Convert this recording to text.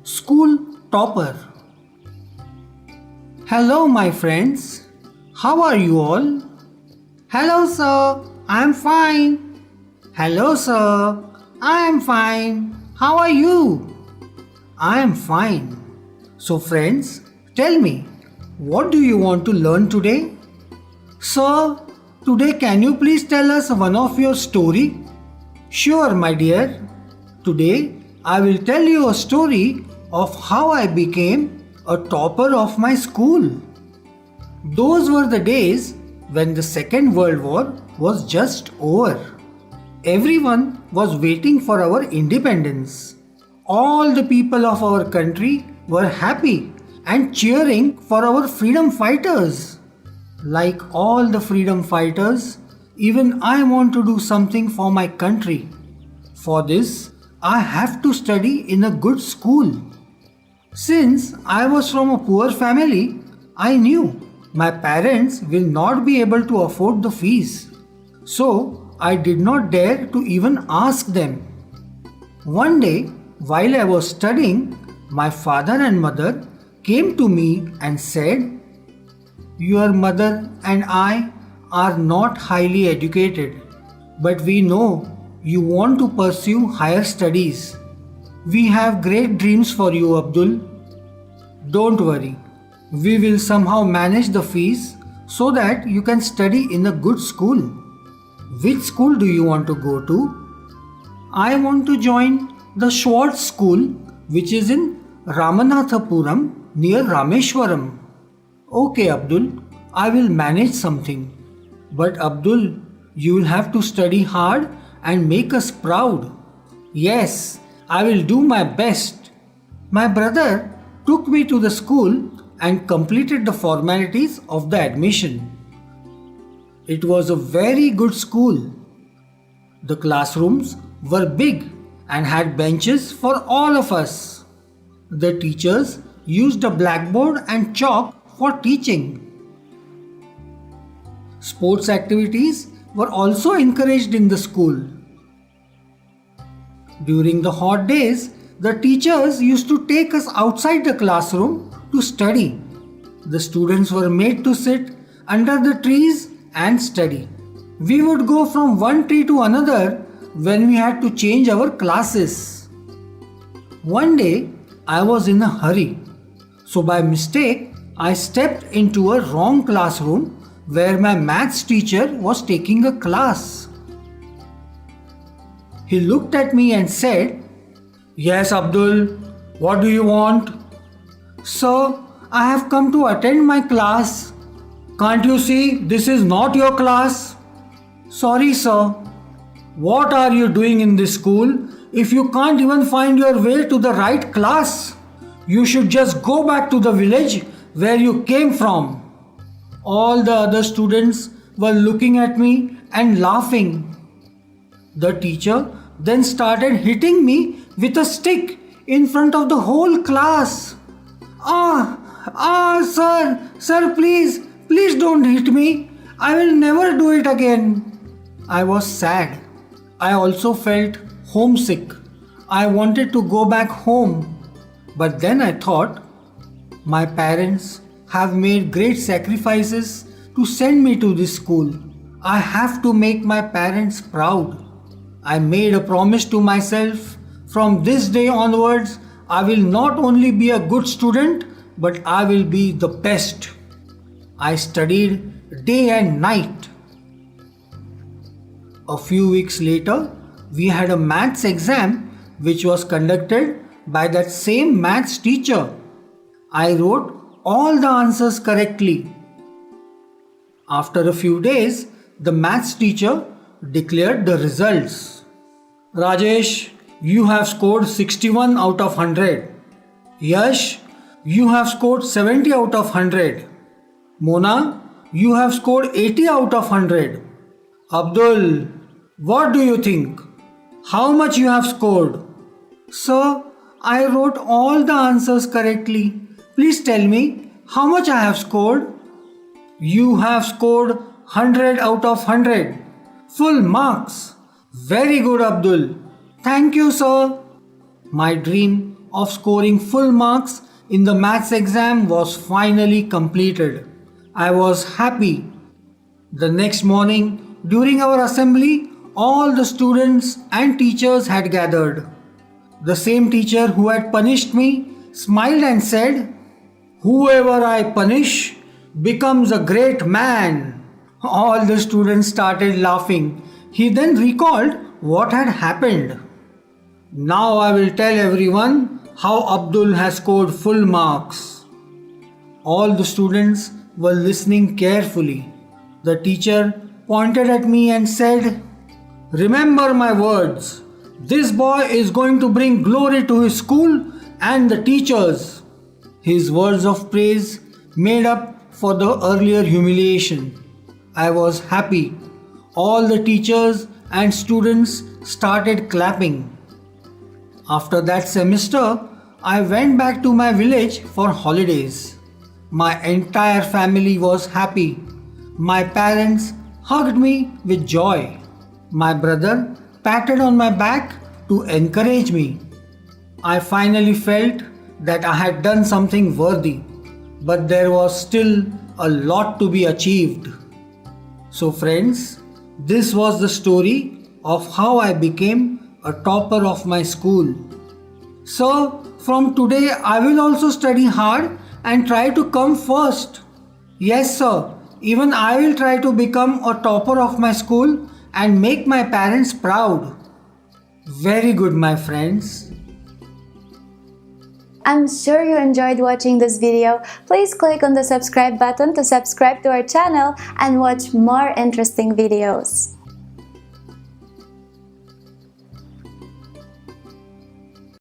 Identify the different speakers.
Speaker 1: School Topper. Hello, my friends. How are you all? Hello, sir. I am fine. Hello, sir. I am fine. How are you? I am fine. So, friends, tell me, what do you want to learn today? Sir, today can you please tell us one of your story? Sure, my dear. Today I will tell you a story of how I became a topper of my school. Those were the days when the Second World War was just over. Everyone was waiting for our independence. All the people of our country were happy and cheering for our freedom fighters. Like all the freedom fighters, even I want to do something for my country. For this, I have to study in a good school. Since I was from a poor family, I knew my parents will not be able to afford the fees. So I did not dare to even ask them. One day, while I was studying, my father and mother came to me and said, "Your mother and I are not highly educated, but we know you want to pursue higher studies. We have great dreams for you, Abdul. Don't worry, we will somehow manage the fees so that you can study in a good school. Which school do you want to go to?" "I want to join the Schwartz School, which is in Ramanathapuram near Rameshwaram." "Okay, Abdul, I will manage something. But Abdul, you will have to study hard and make us proud." "Yes, I will do my best." My brother took me to the school and completed the formalities of the admission. It was a very good school. The classrooms were big and had benches for all of us. The teachers used a blackboard and chalk for teaching. Sports activities were also encouraged in the school. During the hot days, the teachers used to take us outside the classroom to study. The students were made to sit under the trees and study. We would go from one tree to another when we had to change our classes. One day, I was in a hurry, so by mistake, I stepped into a wrong classroom where my maths teacher was taking a class. He looked at me and said, "Yes, Abdul, what do you want?" "Sir, I have come to attend my class." "Can't you see this is not your class?" "Sorry, sir." "What are you doing in this school if you can't even find your way to the right class? You should just go back to the village where you came from." All the other students were looking at me and laughing. The teacher then started hitting me with a stick in front of the whole class. Sir, please don't hit me. I will never do it again." I was sad. I also felt homesick. I wanted to go back home. But then I thought, my parents have made great sacrifices to send me to this school. I have to make my parents proud. I made a promise to myself, from this day onwards, I will not only be a good student, but I will be the best. I studied day and night. A few weeks later, we had a maths exam which was conducted by that same maths teacher. I wrote all the answers correctly. After a few days, the maths teacher declared the results. "Rajesh, you have scored 61 out of 100. Yash, you have scored 70 out of 100. Mona, you have scored 80 out of 100. Abdul, what do you think? How much you have scored?" "Sir, I wrote all the answers correctly. Please tell me how much I have scored." "You have scored 100 out of 100. Full marks. Very good, Abdul." "Thank you, sir." My dream of scoring full marks in the maths exam was finally completed. I was happy. The next morning, during our assembly, all the students and teachers had gathered. The same teacher who had punished me smiled and said, "Whoever I punish becomes a great man." All the students started laughing. He then recalled what had happened. Now I will tell everyone how Abdul has scored full marks. All the students were listening carefully. The teacher pointed at me and said, "Remember my words. This boy is going to bring glory to his school and the teachers." His words of praise made up for the earlier humiliation. I was happy. All the teachers and students started clapping. After that semester, I went back to my village for holidays. My entire family was happy. My parents hugged me with joy. My brother patted on my back to encourage me. I finally felt that I had done something worthy, but there was still a lot to be achieved. So friends, this was the story of how I became a topper of my school. So from today I will also study hard and try to come first. Yes sir, even I will try to become a topper of my school and make my parents proud. Very good, my friends.
Speaker 2: I'm sure you enjoyed watching this video. Please click on the subscribe button to subscribe to our channel and watch more interesting videos.